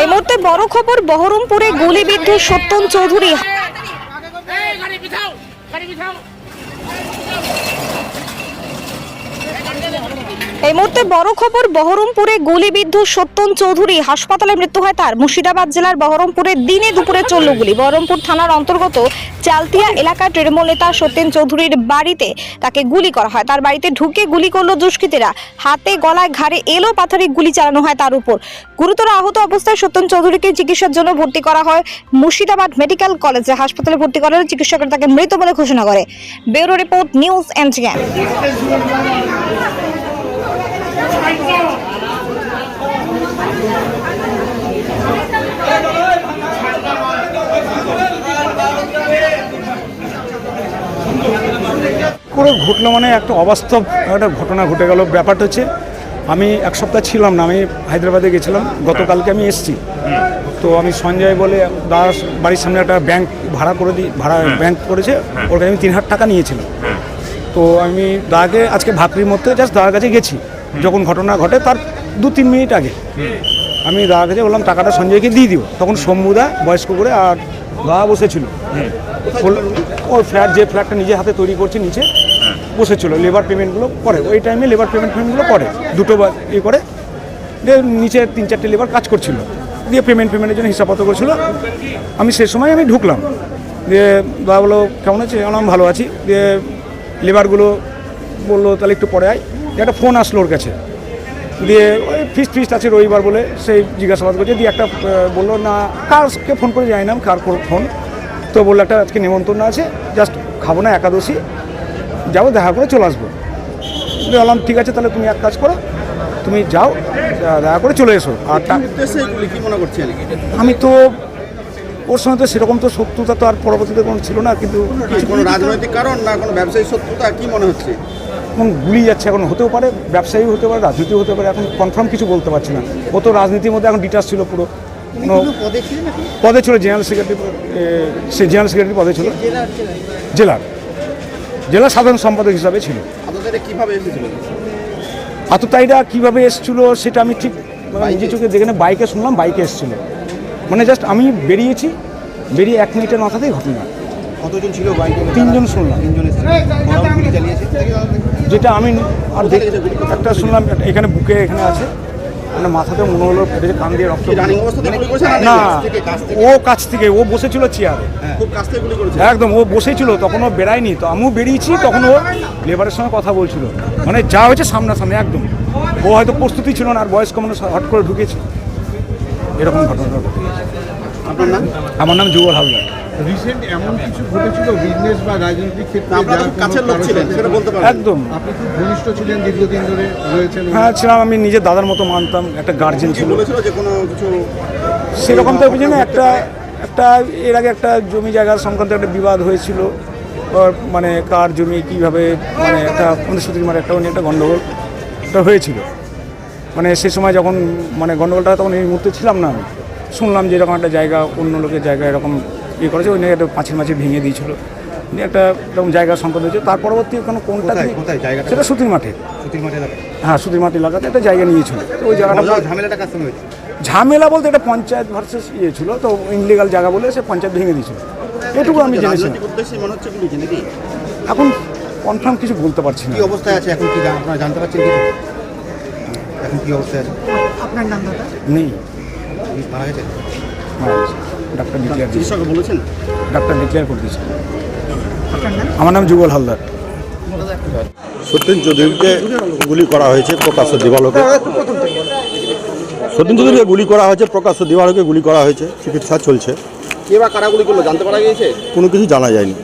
এই মুহূর্তে বড় খবর, বহরমপুরে গুলিবিদ্ধ সত্যন চৌধুরী। এই মুহূর্তে বড় খবর, বহরমপুরে গুলিবিদ্ধ সত্যন চৌধুরী, হাসপাতালে মৃত্যু হয় তার। মুর্শিদাবাদ জেলার বহরমপুরে দিনে দুপুরে চলল গুলি। বহরমপুর থানার অন্তর্গত চালতিয়া এলাকার তৃণমূল নেতা সত্যেন চৌধুরীর বাড়িতে তাকে গুলি করা হয়। তার বাড়িতে ঢুকে গুলি করলো দুষ্কৃতীরা। হাতে গলায় ঘাড়ে এলো পাথারি গুলি চালানো হয় তার উপর। গুরুতর আহত অবস্থায় সত্যেন চৌধুরীকে চিকিৎসার জন্য ভর্তি করা হয় মুর্শিদাবাদ মেডিকেল কলেজে। হাসপাতালে ভর্তি করার চিকিৎসকরা তাকে মৃত বলে ঘোষণা করে। Bureau report, news NTN. পুরো ঘটলো মানে একটা অবাস্তব একটা ঘটনা ঘটে গেল। ব্যাপারটা হচ্ছে আমি এক সপ্তাহ ছিলাম না, আমি হায়দ্রাবাদে গেছিলাম। গতকালকে আমি এসেছি। তো আমি সঞ্জয় বলে দাস বাড়ির সামনে একটা ব্যাংক ভাড়া করে ব্যাংক করেছে, ওর কাছে আমি 3,000 টাকা নিয়েছিলাম। তো আমি দাকে আজকে ভাকরির মধ্যে জাস্ট দাদার কাছে গেছি। যখন ঘটনা ঘটে তার 2-3 মিনিট আগে আমি দাদার কাছে বললাম টাকাটা সঞ্জয়কে দিয়ে দিও। তখন শম্ভুদা বয়স্ক করে আর দাদা বসেছিল। ওর ফ্ল্যাট, যে ফ্ল্যাটটা নিজে হাতে তৈরি করছে, নিচে বসেছিল। লেবার পেমেন্টগুলো করে, ওই টাইমে লেবার পেমেন্টগুলো করে, দুটো ইয়ে করে দিয়ে নিচে 3-4টে লেবার কাজ করছিল, দিয়ে পেমেন্টের জন্য হিসাবপত্র করছিল। আমি সে সময় আমি ঢুকলাম, দিয়ে দাদা বলো কেমন আছে, আমি ভালো আছি। দিয়ে লেবারগুলো বললো তাহলে একটু পরে আয়। একটা ফোন আসলো ওর কাছে, দিয়ে ওই ফিস্ট আছে রবিবার বলে সেই জিজ্ঞাসাবাদ করছে। দিয়ে একটা বললো না কারকে ফোন করে যাই না কার ফোন, তো বললো একটা আজকে নেমন্তন্ন আছে, জাস্ট খাবো না, একাদশী যাবো, দেখা করে চলে আসবো। বললাম ঠিক আছে, তাহলে তুমি এক কাজ করো, তুমি যাও, দেখা করে চলে এসো। আর কি মনে করছি আমি তো ওর সঙ্গে তো সেরকম তো শত্রুতা তো আর পরবর্তীতে কোনো ছিল না, কিন্তু কোনো রাজনৈতিক কারণ না কোনো ব্যবসায়ী শত্রুতা, কি মনে হচ্ছে? এখন গুলি যাচ্ছে, এখন হতেও পারে ব্যবসায়ী হতে পারে, রাজনীতি হতে পারে, এখন কনফার্ম কিছু বলতে পারছি না। ও তো রাজনীতির মধ্যে এখন ডিটাচ ছিল পুরো। পদে ছিল জেনারেল সেক্রেটারি, সে জেনারেল সেক্রেটারি পদে ছিল, জেলার সাধারণ সম্পাদক হিসাবে ছিল। কীভাবে এসেছিল আততায়ীরা কীভাবে এসেছিল সেটা আমি ঠিক নিজে চোখে দেখে না, বাইকে শুনলাম বাইকে এসেছিলো। মানে জাস্ট আমি বেরিয়েছি, বেরিয়ে 1 মিনিটের মাথাতেই ঘটনা। কতজন ছিল বাইকে? 3 জন শুনলাম। 3 জন চালিয়েছে, যেটা আমি আর একটা শুনলাম এখানে বুকে এখানে আছে, মানে মাথাতে মনে হলো ফেটেছে, কান দিয়ে রক্ত। না, ও কাছ থেকে, ও বসেছিল চেয়ারে, একদম ও বসেছিল, তখন ও বেরায়নি। তো আমিও বেরিয়েছি, তখন ও লেবারের সঙ্গে কথা বলছিল। মানে যা হয়েছে সামনাসামনি একদম। ও হয়তো প্রস্তুতি ছিল না, আর বয়স্ক মানুষ হট করে ঢুকেছে, এরকম ঘটনা ঘটে। আপনার নাম? আমার নাম যুগল হালদার। রিসেন্ট এমন কিছু ঘটেছিল বিজনেস বা রাজনৈতিক ক্ষেত্রে কাছের লোক ছিলেন সেটা বলতে পারেন? একদম। আপনি খুব ঘনিষ্ঠ ছিলেন, দীর্ঘদিন ধরে রয়েছেন? হ্যাঁ ছিলাম, আমি নিজের দাদার মতো মানতাম, একটা গার্জেন ছিল। বলেছিল যে কোনো কিছু সেরকম তো বুঝি না, একটা এর আগে একটা জমি জায়গার সংক্রান্ত একটা বিবাদ হয়েছিল, মানে কার জমি কীভাবে, মানে একটা অনুসূচির মানে একটা একটা গণ্ডগোলটা হয়েছিল। মানে সে সময় যখন মানে গণ্ডগোলটা, তখন এই মুহূর্তে ছিলাম না। আমি শুনলাম যে এরকম একটা জায়গা, অন্য লোকের জায়গা এরকম ইয়ে করেছে, ওই নিয়ে একটা মাছি ভেঙে দিয়েছিল, নিয়ে একটা এরকম জায়গা সংকট হয়েছে। তার পরবর্তী কোনটা জায়গা, সেটা সুতির মাঠে। হ্যাঁ, সুতির মাঠে এলাকাতে একটা জায়গা নিয়েছিল। তো ওই জায়গাটা ঝামেলাটা কার সঙ্গে হয়েছে? ঝামেলা বলতে এটা পঞ্চায়েত ভার্সেস ইয়ে ছিল, তো ইনলিগাল জায়গা বলে সে পঞ্চায়েত ভেঙে দিয়েছিল, এটুকু আমি জেনেছি। এখন কনফার্ম কিছু বলতে পারছি না। কি অবস্থায় আছে এখন, কি আপনারা জানতে পারছেন কিছু? এখন কি অবস্থায় আছে? আপনার নাম দাদা? নেই, মারা গেছে। ডাক্তার ডিক্লেয়ার, চিকিৎসক বলেছেন, ডাক্তার ডিক্লেয়ার করে দিয়েছে। আমার নাম যুগল হালদার। সত্যেন চৌধুরীকে গুলি করা হয়েছে প্রকাশ্য দিবালোকে। সত্যেন চৌধুরীকে গুলি করা হয়েছে, প্রকাশ্য দিবালোকে গুলি করা হয়েছে, চিকিৎসা চলছে। কে বা কারা গুলি করলো জানতে পারা গিয়েছে? কোনো কিছু জানা যায়নি।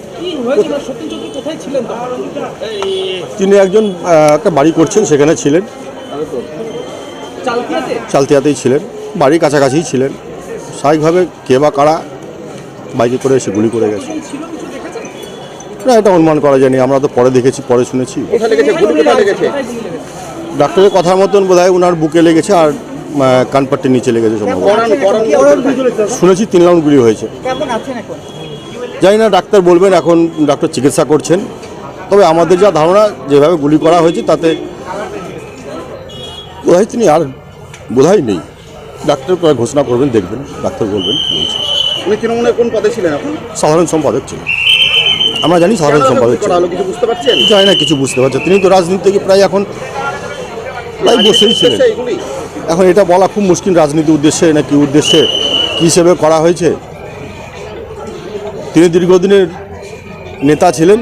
তিনি একজন একটা বাড়ি করছেন, সেখানে ছিলেন, চালতিয়াতেই ছিলেন, বাড়ির কাছাকাছিই ছিলেন। স্বাভাবিকভাবে কে বা কারা বাইকে করে এসে গুলি করে গেছে, না এটা অনুমান করা যায়নি। আমরা তো পরে দেখেছি, পরে শুনেছি। ডাক্তারের কথার মতন বোধহয় ওনার বুকে লেগেছে আর কানপাট্টির নিচে লেগেছে সম্ভবত। শুনেছি 3 রাউন্ড গুলি হয়েছে। জানি না, ডাক্তার বলবেন, এখন ডাক্তার চিকিৎসা করছেন। তবে আমাদের যা ধারণা, যেভাবে গুলি করা হয়েছে তাতে বোধহয় তিনি আর বোধহয় নেই। ডাক্তার প্রায় ঘোষণা করবেন, দেখবেন, ডাক্তার বলবেন কী হয়েছে। উনি তৃণমূলের কোন পদে ছিলেন এখন? সাধারণ সম্পাদক ছিল, আমরা জানি সাধারণ সম্পাদক ছিল। কিছু বুঝতে পারছেন? জানি না, কিছু বুঝতে পারছে। তিনি তো রাজনীতি থেকে প্রায় এখন প্রায় বসেই ছিলেন। এগুলি এখন এটা বলা খুব মুশকিল, রাজনীতি উদ্দেশ্যে না কি উদ্দেশ্যে, কী হিসেবে করা হয়েছে। তিনি দীর্ঘদিনের নেতা ছিলেন,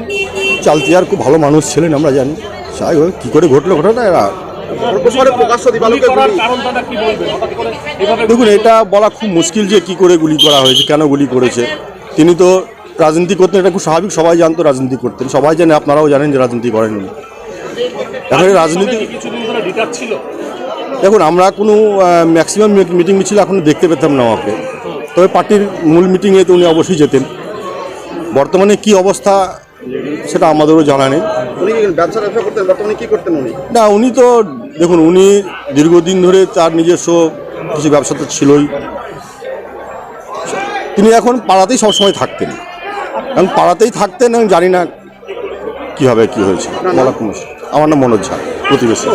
চালতিয়ার খুব ভালো মানুষ ছিলেন, আমরা জানি। যাই হোক, কী করে ঘটলো ঘটনা এরা প্রকাশ্য দিবালোকে দেখুন, এটা বলা খুব মুশকিল যে কি করে গুলি করা হয়েছে, কেন গুলি করেছে। তিনি তো রাজনীতি করতেন, এটা খুব স্বাভাবিক, সবাই জানতো রাজনীতি করতেন, সবাই জানে, আপনারাও জানেন যে রাজনীতি করেন উনি। এখন এই রাজনীতি দেখুন, আমরা কোনো ম্যাক্সিমাম মিটিং মিছিল এখনো দেখতে পেতাম না ওকে, তবে পার্টির মূল মিটিংয়ে তো উনি অবশ্যই যেতেন। বর্তমানে কি অবস্থা সেটা আমাদেরও জানা নেই। উনি ব্যবসা করতেন, বর্তমানে কি করতেন উনি? না, উনি তো দেখুন, উনি দীর্ঘদিন ধরে তার নিজস্ব কিছু ব্যবসা তো ছিলই। তিনি এখন পাড়াতেই সবসময় থাকতেন, এখন পাড়াতেই থাকতেন। আমি জানি না কীভাবে কী হয়েছে, বলা খুব মুশকিল। আমার নাম মনোজ ঝা, প্রতিবেশী।